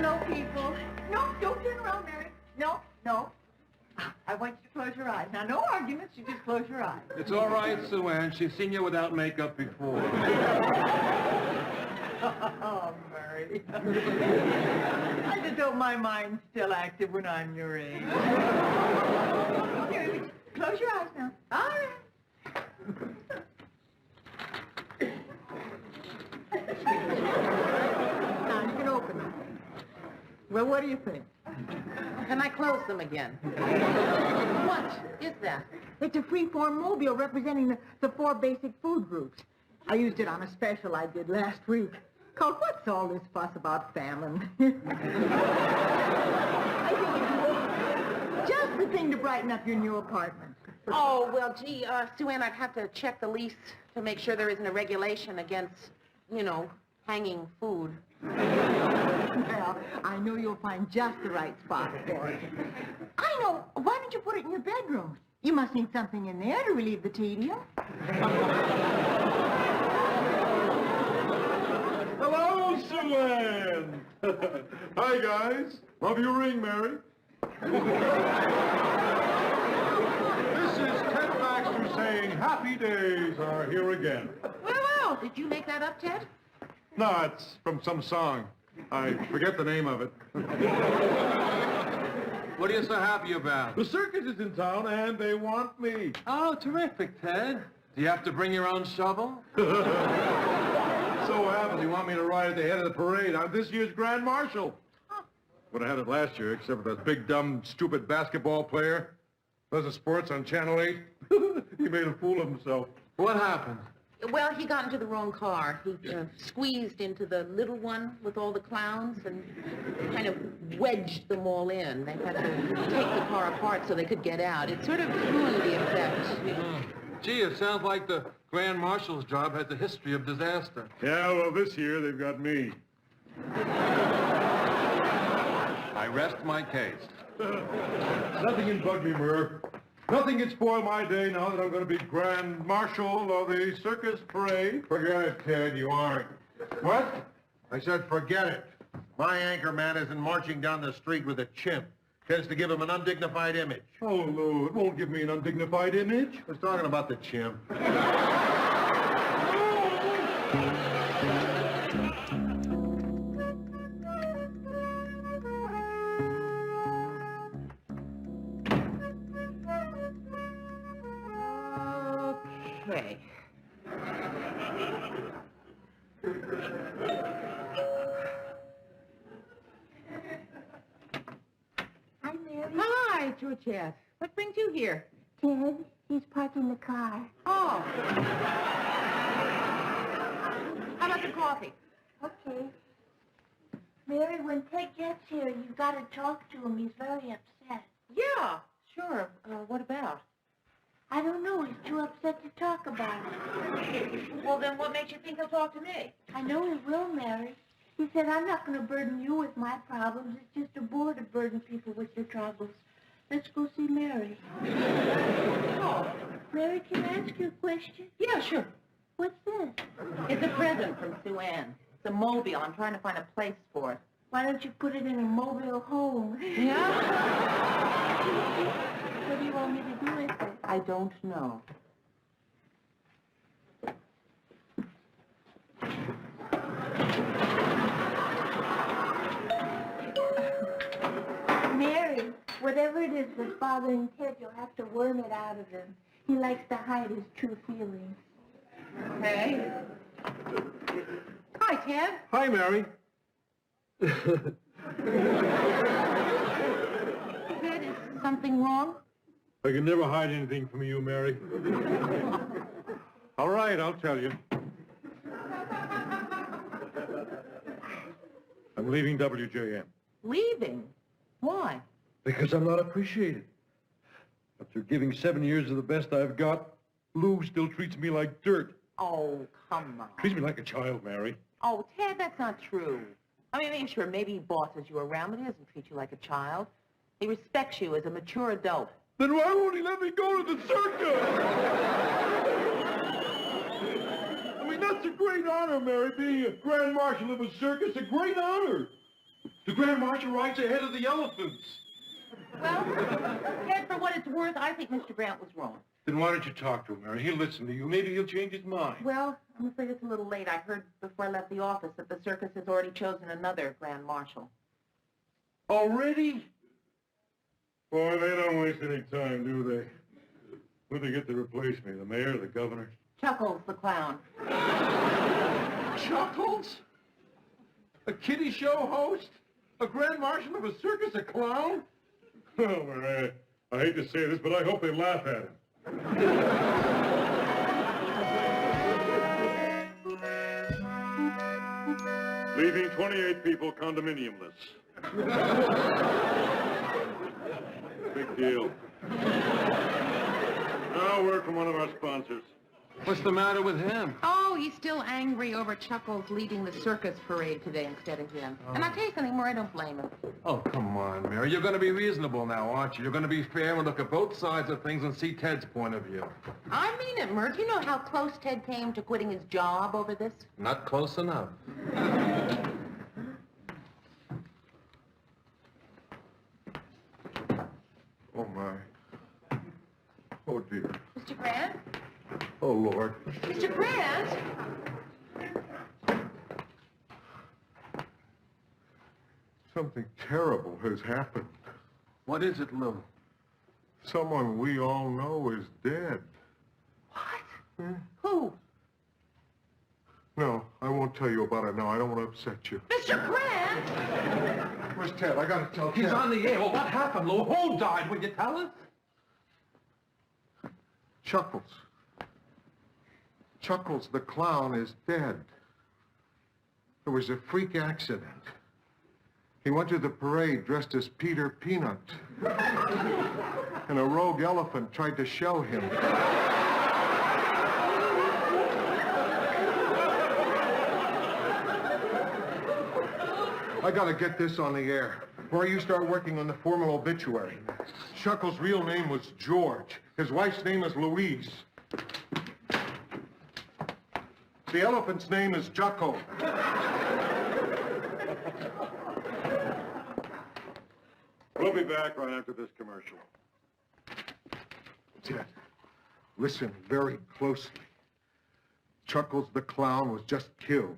Hello, people. No, don't turn around, Mary. No, no. I want you to close your eyes. Now, no arguments. You just close your eyes. It's all right, Sue Ann. She's seen you without makeup before. Oh, Mary. I just hope my mind's still active when I'm your age. Here, close your eyes now. All right. Now, you can open them. Well, what do you think? Can I close them again? What is that? It's a free-form mobile representing the 4 basic food groups. I used it on a special I did last week called What's All This Fuss About Famine? I think it's just the thing to brighten up your new apartment. Oh, well, gee, Sue Ann, I'd have to check the lease to make sure there isn't a regulation against, hanging food. Well, I know you'll find just the right spot for it. I know. Why don't you put it in your bedroom? You must need something in there to relieve the tedium. Hello, Sue Ann. Hi, guys. Love your ring, Mary. This is Ted Baxter saying happy days are here again. Well, did you make that up, Ted? No, it's from some song. I forget the name of it. What are you so happy about? The circus is in town, and they want me. Oh, terrific, Ted. Do you have to bring your own shovel? So happens you want me to ride at the head of the parade. I'm this year's Grand Marshal. Would have had it last year, except for that big, dumb, stupid basketball player. Does the sports on Channel 8. He made a fool of himself. What happened? Well, he got into the wrong car. He squeezed into the little one with all the clowns and kind of wedged them all in. They had to take the car apart so they could get out. It sort of ruined the effect. Gee, it sounds like the Grand Marshal's job has a history of disaster. Yeah, well, this year they've got me. I rest my case. Nothing can bug me, Murr. Nothing can spoil my day now that I'm going to be Grand Marshal of the circus parade. Forget it, Ted. You aren't. What? I said forget it. My anchor man isn't marching down the street with a chimp. Tends to give him an undignified image. Oh, Lou, it won't give me an undignified image. I was talking about the chimp. Okay. Hi, Mary. Hi, Georgette. What brings you here? Ted, he's parking the car. Oh. How about the coffee? Okay. Mary, when Ted gets here, you've got to talk to him. He's very upset. Yeah, sure. What about? I don't know. He's too upset to talk about it. Well, then what makes you think he'll talk to me? I know he will, Mary. He said, I'm not going to burden you with my problems. It's just a bore to burden people with your troubles. Let's go see Mary. Oh. Mary, can I ask you a question? Yeah, sure. What's this? It's a present from Sue Ann. It's a mobile. I'm trying to find a place for it. Why don't you put it in a mobile home? Yeah? What do you want me to do with it? I don't know. Mary, whatever it is that's bothering Ted, you'll have to worm it out of him. He likes to hide his true feelings. Okay. Hi, Ted. Hi, Mary. Ted, is something wrong? I can never hide anything from you, Mary. All right, I'll tell you. I'm leaving WJM. Leaving? Why? Because I'm not appreciated. After giving 7 years of the best I've got, Lou still treats me like dirt. Oh, come on. Treats me like a child, Mary. Oh, Ted, that's not true. I mean, sure, maybe he bosses you around, but he doesn't treat you like a child. He respects you as a mature adult. Then why won't he let me go to the circus? I mean, that's a great honor, Mary, being a Grand Marshal of a circus, a great honor. The Grand Marshal rides ahead of the elephants. Well, Ted, for what it's worth, I think Mr. Grant was wrong. Then why don't you talk to him, Mary? He'll listen to you. Maybe he'll change his mind. Well, I'm afraid it's a little late. I heard before I left the office that the circus has already chosen another Grand Marshal. Already? Boy, they don't waste any time, do they? Who'd they get to replace me? The mayor, the governor? Chuckles the Clown. Chuckles? A kiddie show host? A Grand Marshal of a circus? A clown? Oh, Mary, I hate to say this, but I hope they laugh at him. Leaving 28 people condominiumless. Big deal. Now a word from one of our sponsors. What's the matter with him? Oh, he's still angry over Chuckles leading the circus parade today instead of him. And I'll tell you something more, I don't blame him. Oh, come on, Mary. You're going to be reasonable now, aren't you? You're going to be fair and look at both sides of things and see Ted's point of view. I mean it, Mert. You know how close Ted came to quitting his job over this? Not close enough. Oh, my. Oh, dear. Mr. Grant? Oh, Lord. Mr. Grant? Something terrible has happened. What is it, Lou? Someone we all know is dead. What? Who? No, I won't tell you about it now. I don't want to upset you. Mr. Grant? Where's Ted? I gotta tell Ted. He's on the air. Well, what happened, Lou? Who died? Will you tell us? Chuckles. Chuckles the Clown is dead. It was a freak accident. He went to the parade dressed as Peter Peanut. And a rogue elephant tried to show him. I gotta get this on the air. Before you start working on the formal obituary. Chuckles' real name was George. His wife's name is Louise. The elephant's name is Jocko. We'll be back right after this commercial. Ted, listen very closely. Chuckles the Clown was just killed.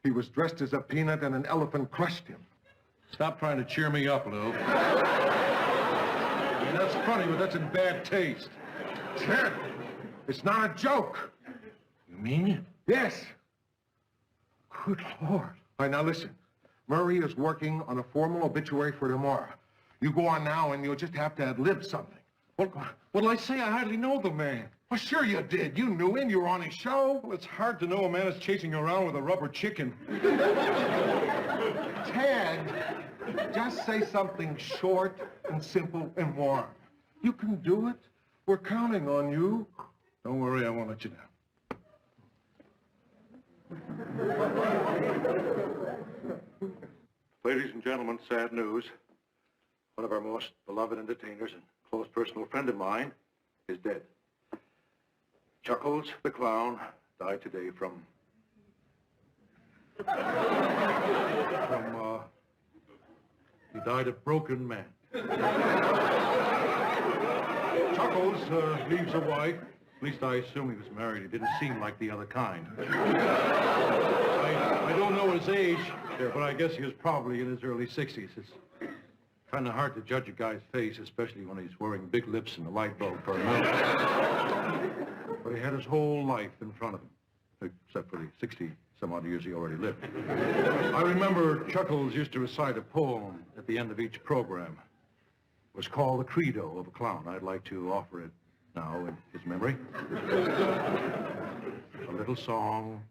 He was dressed as a peanut and an elephant crushed him. Stop trying to cheer me up, Lou. I mean, that's funny, but that's in bad taste. Ted, it's not a joke. You mean it? Yes. Good Lord. All right, now listen. Murray is working on a formal obituary for tomorrow. You go on now and you'll just have to ad-lib something. What'll I say? I hardly know the man. Well, sure you did. You knew him. You were on his show. Well, it's hard to know a man is chasing you around with a rubber chicken. Ted, just say something short and simple and warm. You can do it. We're counting on you. Don't worry, I won't let you down. Ladies and gentlemen, sad news. One of our most beloved entertainers and close personal friend of mine is dead. Chuckles the Clown died today from he died a broken man. Chuckles leaves a wife. At least I assume he was married. He didn't seem like the other kind. I don't know his age, but I guess he was probably in his early 60s. It's kind of hard to judge a guy's face, especially when he's wearing big lips and a light bulb for a nose. But he had his whole life in front of him, except for the 60-some-odd years he already lived. I remember Chuckles used to recite a poem at the end of each program. It was called The Credo of a Clown. I'd like to offer it now in his memory. A little song,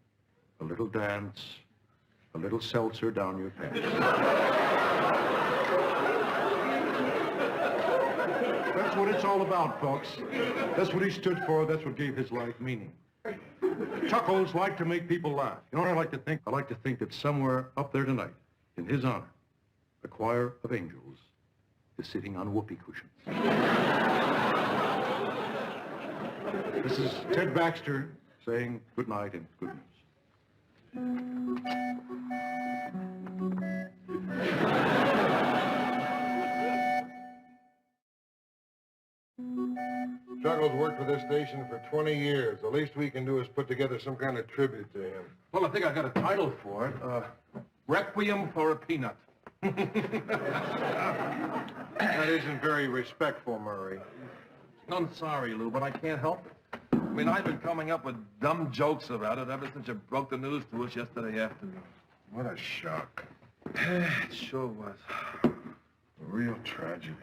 a little dance, a little seltzer down your pants. That's what it's all about, folks. That's what he stood for. That's what gave his life meaning. Chuckles liked to make people laugh. You know what I like to think? I like to think that somewhere up there tonight, in his honor, a choir of angels is sitting on whoopee cushions. This is Ted Baxter saying good night and good news. Chuckles worked for this station for 20 years. The least we can do is put together some kind of tribute to him. Well, I think I got a title for it. Requiem for a Peanut. That isn't very respectful, Murray. I'm sorry, Lou, but I can't help it. I mean, I've been coming up with dumb jokes about it ever since you broke the news to us yesterday afternoon. What a shock. It sure was. A real tragedy.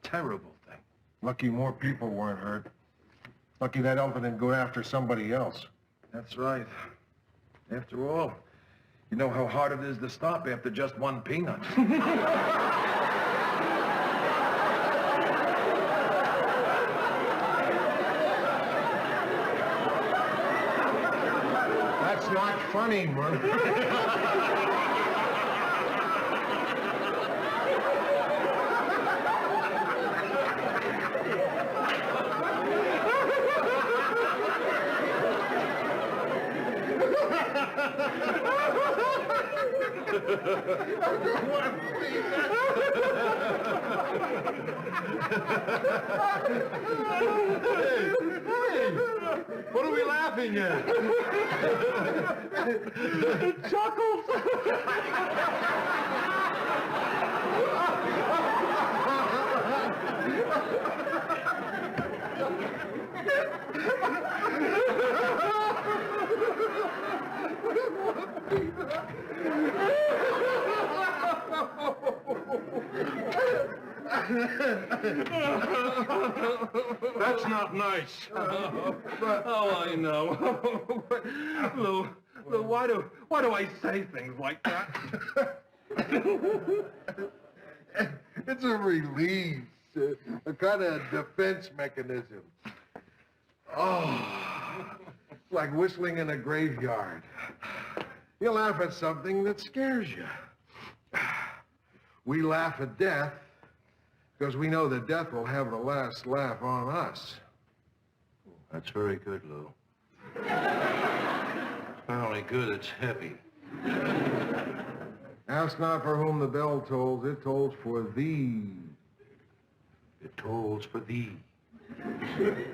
Terrible thing. Lucky more people weren't hurt. Lucky that elephant didn't go after somebody else. That's right. After all, you know how hard it is to stop after just one peanut. That's not funny, Murray. What are we laughing at? Chuckles! That's not nice. Oh, I know. Lou, why do I say things like that? It's a release, a kind of defense mechanism. Oh, it's like whistling in a graveyard. You laugh at something that scares you. We laugh at death because we know that death will have the last laugh on us. That's very good, Lou. Not only good, it's heavy. Ask not for whom the bell tolls, it tolls for thee. It tolls for thee. It's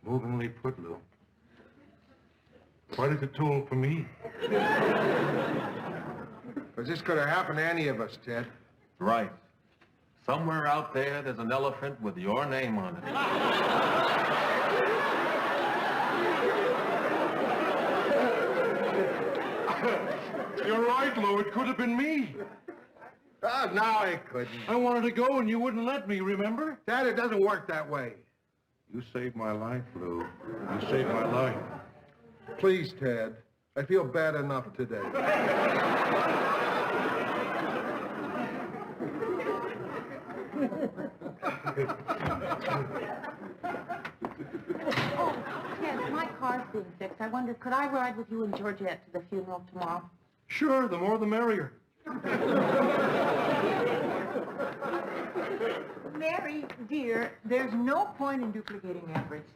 movingly put, Lou. Why does it toll for me? Because this could have happened to any of us, Ted. Right. Somewhere out there, there's an elephant with your name on it. You're right, Lou. It could have been me. Oh, no, it couldn't. I wanted to go and you wouldn't let me, remember? Dad, it doesn't work that way. You saved my life, Lou. You saved my life. Please, Ted. I feel bad enough today. Oh, Ted, my car's being fixed. I wondered, could I ride with you and Georgette to the funeral tomorrow? Sure, the more the merrier. Mary, dear, there's no point in duplicating efforts.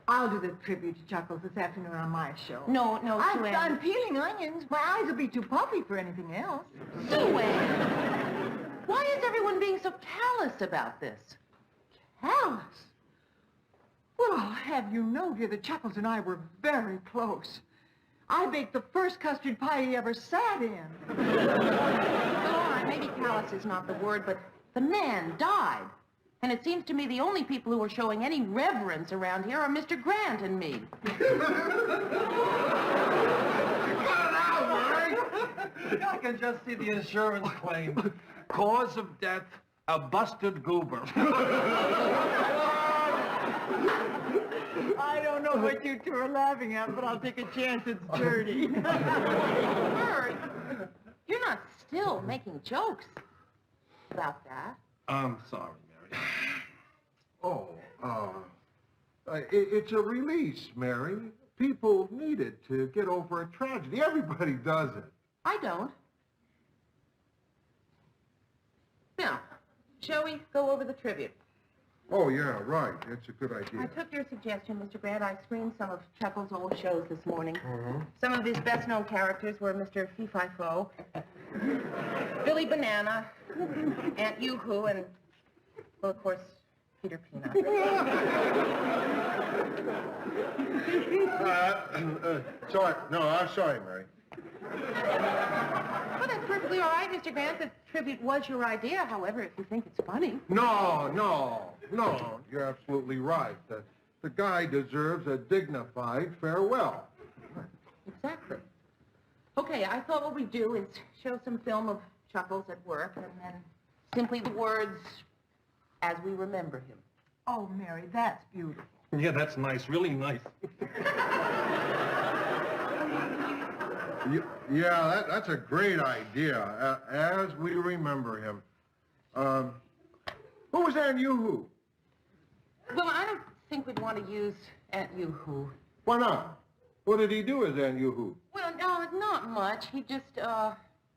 I'll do the tribute to Chuckles this afternoon on my show. No, I'm Sue-Ann. peeling onions. My eyes will be too puffy for anything else. Sue-Ann! Why is everyone being so callous about this? Callous? Well, I'll have you know, dear, that Chuckles and I were very close. I baked the first custard pie he ever sat in. Well, all right, maybe callous is not the word, but the man died. And it seems to me the only people who are showing any reverence around here are Mr. Grant and me. I can just see the insurance claim. Cause of death, a busted goober. I don't know what you two are laughing at, but I'll take a chance it's dirty. Bert, you're not still making jokes about that. I'm sorry, Mary. Oh, it's a release, Mary. People need it to get over a tragedy. Everybody does it. I don't. Now, shall we go over the tribute? Oh, yeah, right. That's a good I idea. took your suggestion, Mr. Grant. I screened some of Chuckles' old shows this morning. Uh-huh. Some of his best-known characters were Mr. Fee-Fi-Fo, Billy Banana, Aunt Yoo-Hoo, and, well, of course, Peter Peanut. Sorry. No, I'm sorry, Mary. Well, that's perfectly all right, Mr. Grant. The tribute was your idea, however, if you think it's funny. No. You're absolutely right. The guy deserves a dignified farewell. Exactly. Okay, I thought what we'd do is show some film of Chuckles at work, and then simply the words, as we remember him. Oh, Mary, that's beautiful. Yeah, that's nice, really nice. Yeah, that's a great idea, as we remember him. Who was Aunt Yoo-Hoo? Well, I don't think we'd want to use Aunt Yoo-Hoo. Why not? What did he do as Aunt Yoo-Hoo? Well, no, not much. He just,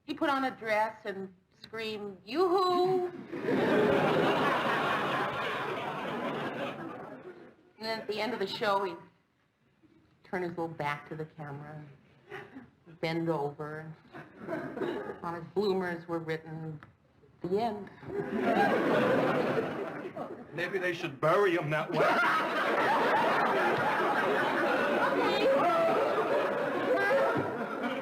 he put on a dress and screamed, Yoo-Hoo! And then at the end of the show, he'd turn his little back to the camera and bend over. And on his bloomers were written, the end. Maybe they should bury him that way.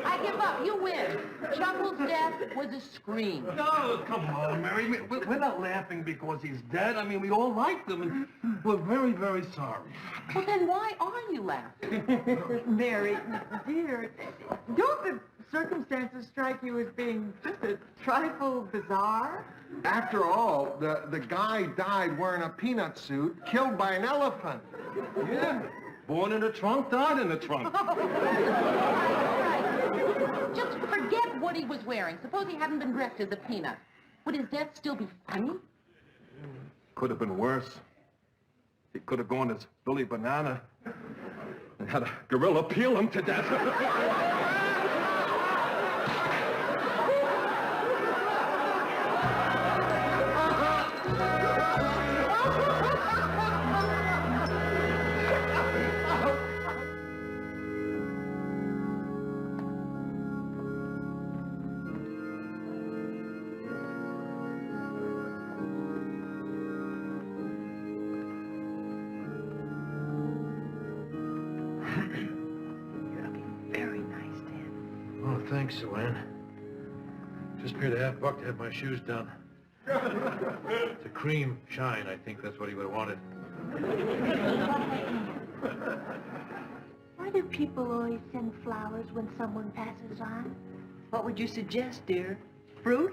I give up. You win. Chuckles' death was a scream. No, come on, Mary. We're not laughing because he's dead. I mean, we all liked him, and we're very, very sorry. Well, then why are you laughing? Mary, dear, don't the circumstances strike you as being just a trifle bizarre? After all, the guy died wearing a peanut suit, killed by an elephant. Yeah. Born in the trunk, died in the trunk. Just forget what he was wearing. Suppose he hadn't been dressed as a peanut. Would his death still be funny? Could have been worse. He could have gone as Billy Banana and had a gorilla peel him to death. Thanks, Sue Ann. Just paid a $50 to have my shoes done. It's a cream shine, I think that's what he would have wanted. Why do people always send flowers when someone passes on? What would you suggest, dear? Fruit?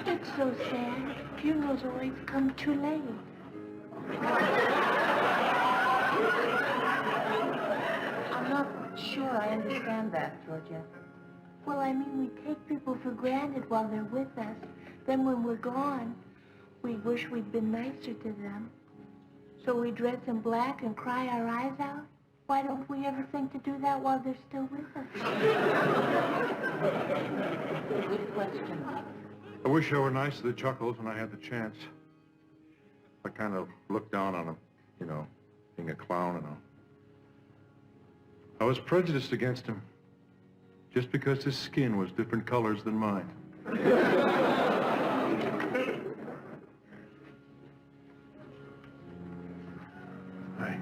It's so sad. Funerals always come too late. I'm not sure I understand that, Georgia. Well, I mean, we take people for granted while they're with us. Then when we're gone, we wish we'd been nicer to them. So we dress in black and cry our eyes out. Why don't we ever think to do that while they're still with us? Good question. I wish I were nice to the Chuckles when I had the chance. I kind of looked down on him, you know, being a clown and all. I was prejudiced against him just because his skin was different colors than mine. Hi.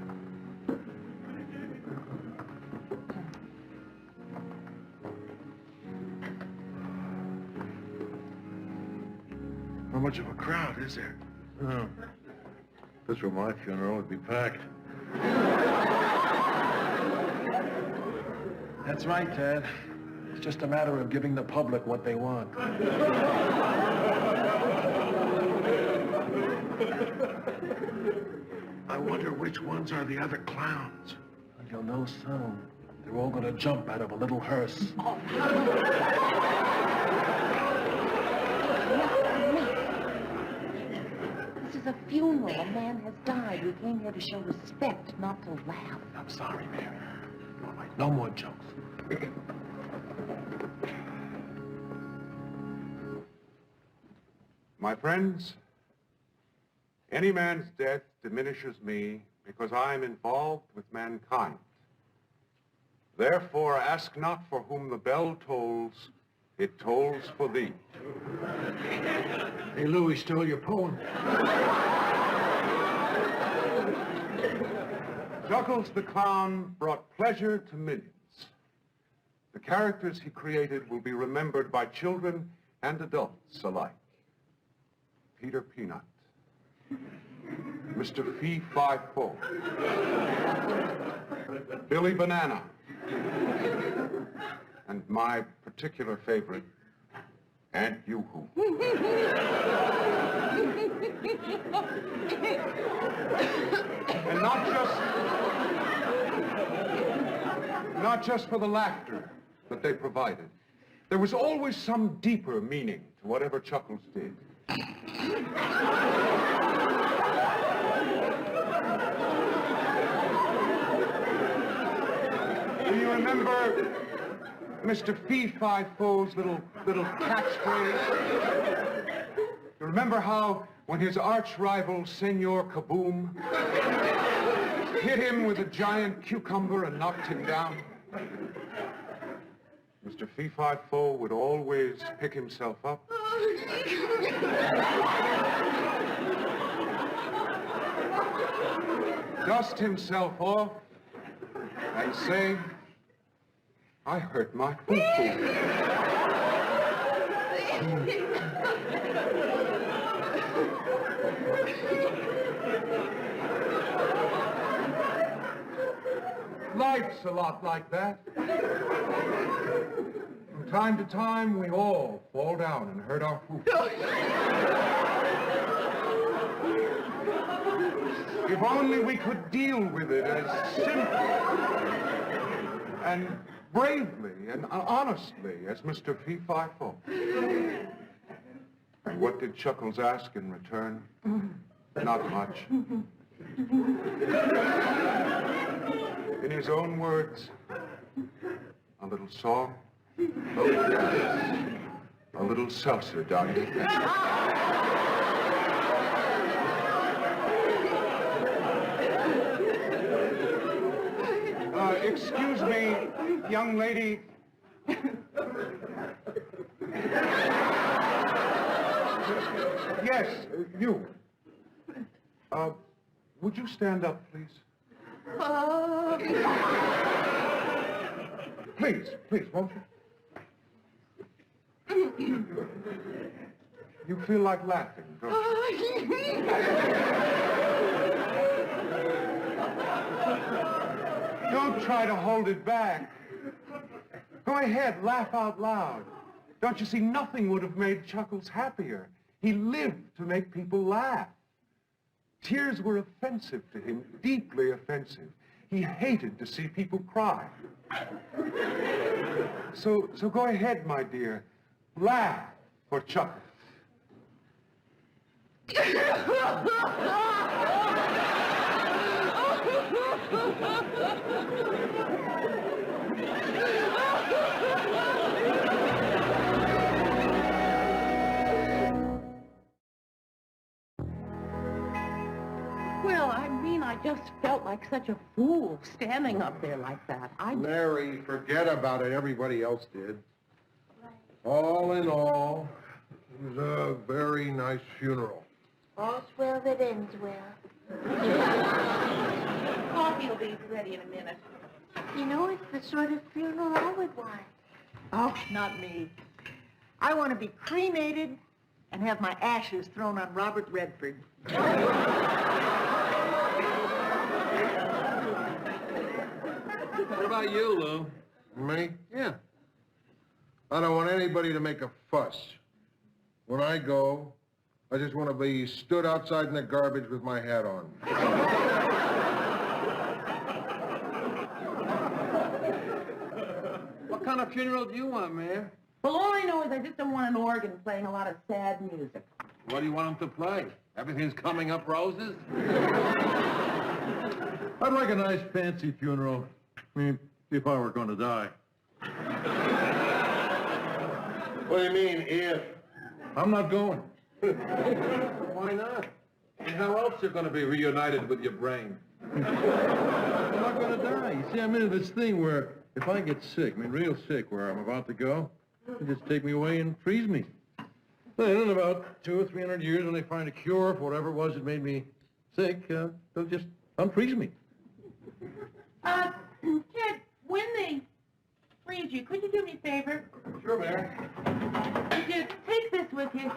How much of a crowd is there? Oh. If this were my funeral, it'd be packed. That's right, Ted. It's just a matter of giving the public what they want. I wonder which ones are the other clowns. You'll know soon. They're all gonna jump out of a little hearse. This is a funeral. A man has died. We came here to show respect, not to laugh. I'm sorry, Mary. All right, no more jokes. My friends, any man's death diminishes me because I am involved with mankind. Therefore, ask not for whom the bell tolls, it tolls for thee. Hey, Louie stole your poem. Chuckles the Clown brought pleasure to millions. The characters he created will be remembered by children and adults alike. Peter Peanut, Mr. Fee-Fi-Fo, Billy Banana, and my particular favorite, Aunt Yoo-Hoo. And not just for the laughter that they provided. There was always some deeper meaning to whatever Chuckles did. Do you remember Mr. Fee-Fi-Fo's little catchphrase? You remember how, when his arch-rival, Senor Kaboom, hit him with a giant cucumber and knocked him down? Mr. Fee-Fi-Fo would always pick himself up, dust himself off, and say, I hurt my poo-poo. Life's a lot like that. From time to time, we all fall down and hurt our poo-poo. If only we could deal with it as simply and bravely and honestly as Mr. Fee-Fi-Fo. And what did Chuckles ask in return? Not much. In his own words, a little song, a little seltzer down his neck. Excuse me, young lady. Yes, you. Would you stand up, please? Please, won't you? You feel like laughing, don't you? Don't try to hold it back. Go ahead, laugh out loud. Don't you see, nothing would have made Chuckles happier. He lived to make people laugh. Tears were offensive to him, deeply offensive. He hated to see people cry. So go ahead, my dear. Laugh for Chuckles. Well, I mean, I just felt like such a fool standing up there like that. Mary, forget about it. Everybody else did. All in all, it was a very nice funeral. All's well that ends well. Coffee will be ready in a minute. You know, it's the sort of funeral I would want. Oh, not me. I want to be cremated and have my ashes thrown on Robert Redford. What about you, Lou? Me? Yeah. I don't want anybody to make a fuss. When I go, I just want to be stood outside in the garbage with my hat on. What kind of funeral do you want, Mayor? Well, all I know is I just don't want an organ playing a lot of sad music. What do you want him to play? Everything's coming up roses? I'd like a nice fancy funeral. I mean, if I were going to die. What do you mean, if? I'm not going. Why not? And how else you're going to be reunited with your brain? I'm not going to die. You see, I'm into this thing where if I get sick, I mean real sick, where I'm about to go, they just take me away and freeze me. Then in about 200 or 300 years, when they find a cure for whatever it was that made me sick, they'll just unfreeze me. Kid, when they freeze you, could you do me a favor? Sure, Mayor. Could you take this with you?